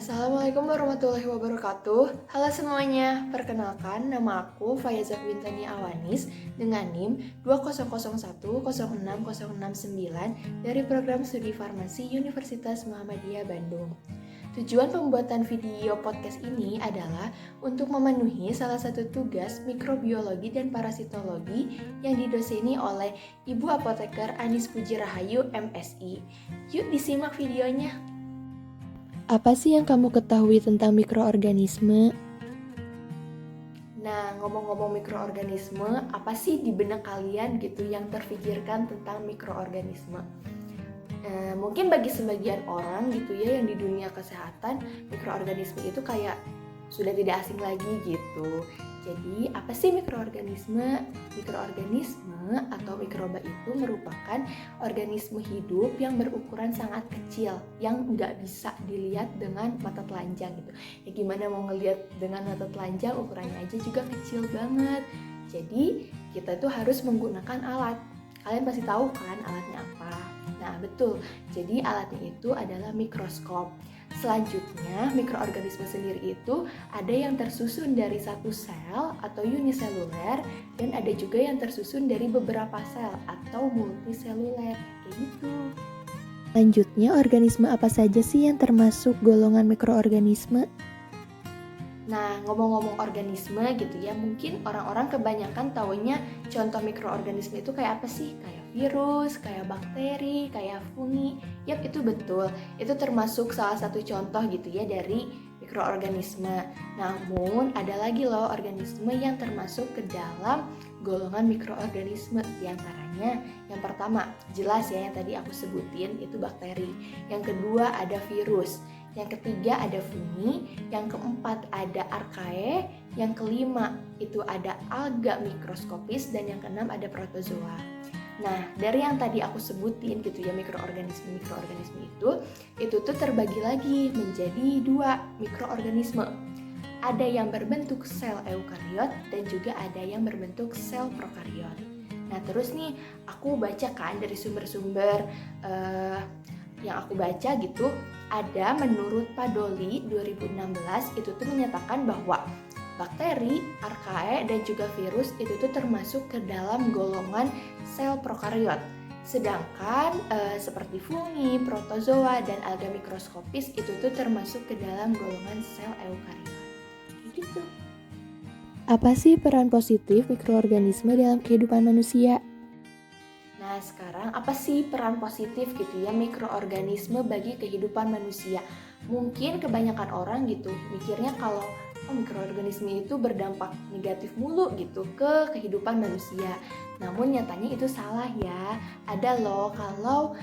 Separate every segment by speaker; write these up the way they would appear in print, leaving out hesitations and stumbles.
Speaker 1: Assalamualaikum warahmatullahi wabarakatuh. Halo semuanya, perkenalkan nama aku Fayaza Bintani Awanis dengan NIM 200106069 dari program studi farmasi Universitas Muhammadiyah Bandung. Tujuan pembuatan video podcast ini adalah untuk memenuhi salah satu tugas mikrobiologi dan parasitologi yang didoseni oleh Ibu Apoteker Anis Puji Rahayu MSI. Yuk disimak videonya.
Speaker 2: Apa sih yang kamu ketahui tentang mikroorganisme?
Speaker 1: Nah, ngomong-ngomong mikroorganisme, apa sih di benak kalian gitu yang terfikirkan tentang mikroorganisme? Mungkin bagi sebagian orang gitu ya yang di dunia kesehatan, mikroorganisme itu kayak sudah tidak asing lagi gitu. Jadi, apa sih mikroorganisme? Mikroorganisme atau mikroba itu merupakan organisme hidup yang berukuran sangat kecil, yang nggak bisa dilihat dengan mata telanjang gitu. Ya gimana mau ngelihat dengan mata telanjang, ukurannya aja juga kecil banget. Jadi, kita tuh harus menggunakan alat. Kalian pasti tahu kan alatnya apa? Nah, betul. Jadi, alatnya itu adalah mikroskop. Selanjutnya, mikroorganisme sendiri itu ada yang tersusun dari satu sel atau uniseluler dan ada juga yang tersusun dari beberapa sel atau multiseluler, kayak gitu.
Speaker 2: Selanjutnya, organisme apa saja sih yang termasuk golongan mikroorganisme?
Speaker 1: Nah, ngomong-ngomong organisme gitu ya, mungkin orang-orang kebanyakan taunya contoh mikroorganisme itu kayak apa sih? Kayak virus, kayak bakteri, kayak fungi. Yap, itu betul. Itu termasuk salah satu contoh gitu ya dari mikroorganisme. Namun, ada lagi loh organisme yang termasuk ke dalam golongan mikroorganisme. Di antaranya, yang pertama, jelas ya yang tadi aku sebutin, itu bakteri. Yang kedua ada virus. Yang ketiga ada fungi, yang keempat ada archaea, yang kelima itu ada alga mikroskopis, dan yang keenam ada protozoa. Nah, dari yang tadi aku sebutin gitu ya mikroorganisme itu tuh terbagi lagi menjadi dua mikroorganisme. Ada yang berbentuk sel eukariot dan juga ada yang berbentuk sel prokariot. Nah, terus nih aku bacakan dari sumber-sumber yang aku baca gitu, ada menurut Padoli 2016 itu tuh menyatakan bahwa bakteri, archaea, dan juga virus itu tuh termasuk ke dalam golongan sel prokariot. Sedangkan seperti fungi, protozoa, dan alga mikroskopis itu tuh termasuk ke dalam golongan sel eukariot. Gitu.
Speaker 2: Apa sih peran positif mikroorganisme dalam kehidupan manusia?
Speaker 1: Nah, sekarang apa sih peran positif gitu ya mikroorganisme bagi kehidupan manusia? Mungkin kebanyakan orang gitu mikirnya kalau mikroorganisme itu berdampak negatif mulu gitu ke kehidupan manusia. Namun nyatanya itu salah ya. Ada loh kalau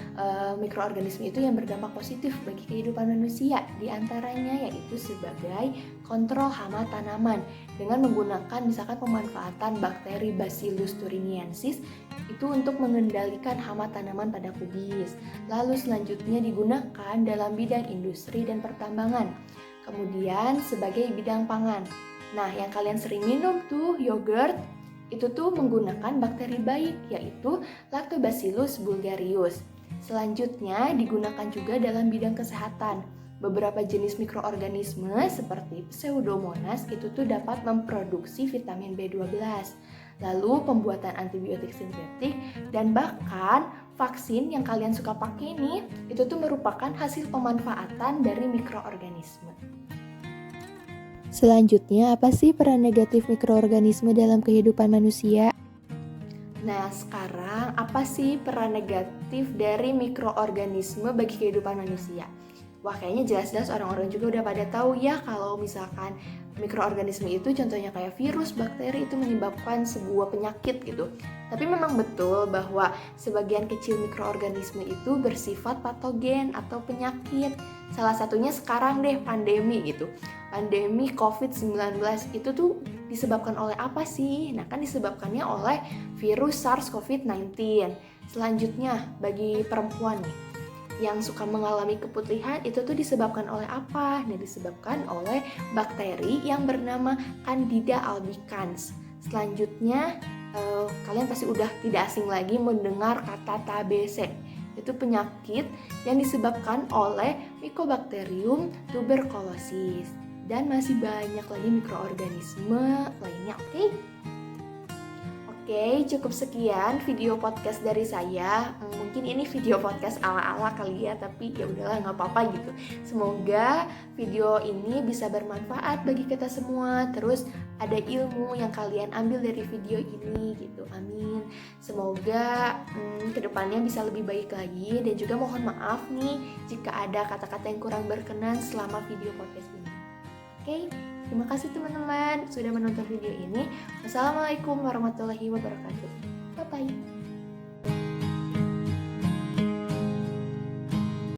Speaker 1: mikroorganisme itu yang berdampak positif bagi kehidupan manusia. Di antaranya yaitu sebagai kontrol hama tanaman dengan menggunakan misalkan pemanfaatan bakteri Bacillus thuringiensis itu untuk mengendalikan hama tanaman pada kubis. Lalu selanjutnya digunakan dalam bidang industri dan pertambangan. Kemudian sebagai bidang pangan. Nah, yang kalian sering minum tuh yogurt itu tuh menggunakan bakteri baik yaitu Lactobacillus bulgarius. Selanjutnya digunakan juga dalam bidang kesehatan. Beberapa jenis mikroorganisme seperti Pseudomonas itu tuh dapat memproduksi vitamin B12. Lalu pembuatan antibiotik sintetik dan bahkan vaksin yang kalian suka pakai nih itu tuh merupakan hasil pemanfaatan dari mikroorganisme.
Speaker 2: Selanjutnya, apa sih peran negatif mikroorganisme dalam kehidupan manusia?
Speaker 1: Nah, sekarang apa sih peran negatif dari mikroorganisme bagi kehidupan manusia? Wah, kayaknya jelas-jelas orang-orang juga udah pada tahu ya kalau misalkan mikroorganisme itu contohnya kayak virus, bakteri itu menyebabkan sebuah penyakit gitu. Tapi memang betul bahwa sebagian kecil mikroorganisme itu bersifat patogen atau penyakit. Salah satunya sekarang deh pandemi gitu. Pandemi COVID-19 itu tuh disebabkan oleh apa sih? Nah, kan disebabkannya oleh virus SARS-CoV-19. Selanjutnya bagi perempuan nih yang suka mengalami keputihan itu tuh disebabkan oleh apa? Nah, disebabkan oleh bakteri yang bernama Candida albicans. Selanjutnya, kalian pasti udah tidak asing lagi mendengar kata TBC. Itu penyakit yang disebabkan oleh Mycobacterium tuberculosis. Dan masih banyak lagi mikroorganisme lainnya, oke? Oke, cukup sekian video podcast dari saya. Mungkin ini video podcast ala-ala kali ya, tapi ya udahlah, nggak apa-apa gitu. Semoga video ini bisa bermanfaat bagi kita semua. Terus ada ilmu yang kalian ambil dari video ini gitu. Amin. Semoga kedepannya bisa lebih baik lagi. Dan juga mohon maaf nih jika ada kata-kata yang kurang berkenan selama video podcast ini. Oke, terima kasih teman-teman sudah menonton video ini. Wassalamualaikum warahmatullahi wabarakatuh. Bye-bye.